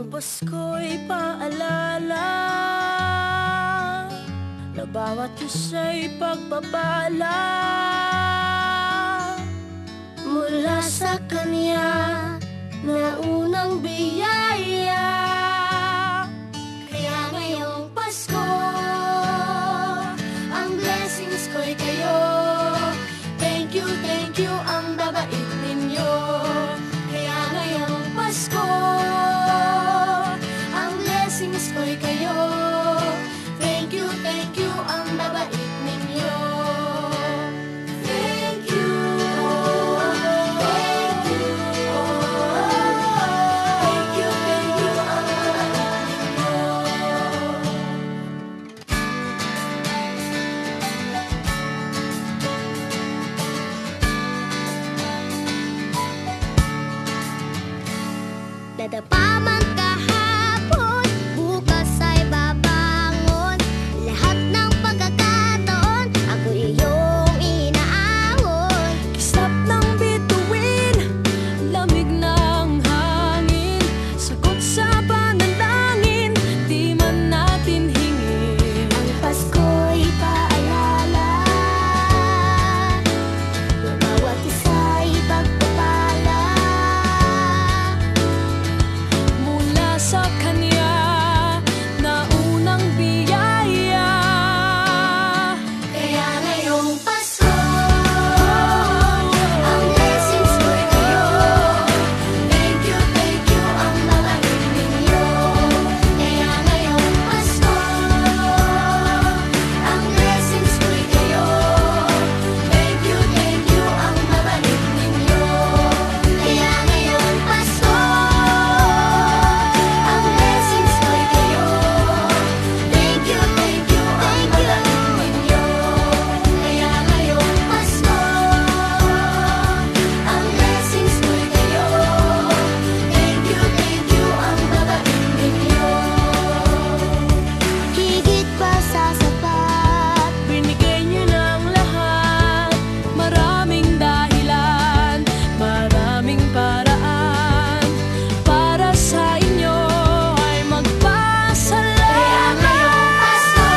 Pasko'y paalala na bawat isa'y pagpapala mula sa Kanya na unang biyaya. Kaya ngayong Pasko, ang blessings ko'y kayo. Thank you ang babait ninyo. Kaya ngayong Pasko, ang blessings ko'y kayo. Thank you ang babait ninyo. Thank you ang babait ninyo. Nadapa man kahapon, bukas ay babangon. Lahat ng pagkakataon, ako iyong inaahon. Kisap ng bituin, lamig ng hangin, sagot sa panalangin, di man natin hingin. Ang Pasko'y paalala na bawat isa'y pagpapala Mula sa Kanya na unang biyaya. Kaya ngayong Pasko, ang blessings ko'y kayo. Thank you ang babait ninyo. Kaya ngayong Pasko, ang blessings ko'y kayo. Thank you ang babait ninyo. Kaya ngayong Pasko, ang blessings ko'y kayo. Thank you ang babait ninyo. Kaya ngayong Pasko, ang blessings ko'y kayo. Thank you ang babait ninyo. Higit pa sa sapat, Binigay niyo ng lahat, maraming dahilan, maraming paraan, para sa inyo ay kaya magpasalamat. ngayong Pasko,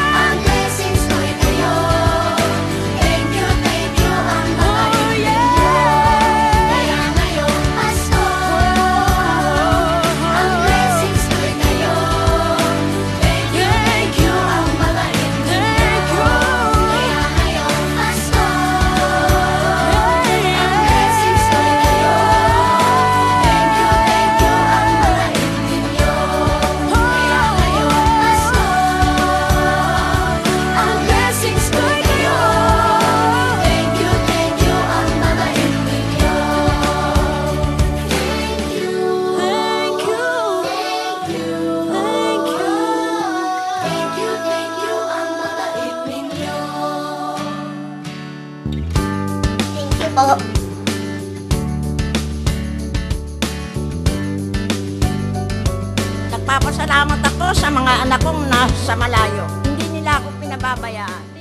ang blessings ko'y kayo. Thank you ang babait Oh ninyo. yeah! Kaya ngayong Pasko, ang blessings ko'y kayo. Thank you ang babait ninyo. Thank you. Kaya ngayong Pasko, ang blessings ko'y kayo. Thank you ang babait ninyo. Kaya ngayong Pasko, ang blessings ko'y kayo. Thank you ang babait ninyo. Thank you. Thank you ang babait ninyo. Thank you po. Nagpapasalamat ako sa mga anak kong nasa malayo. Hindi nila ako pinababayaan.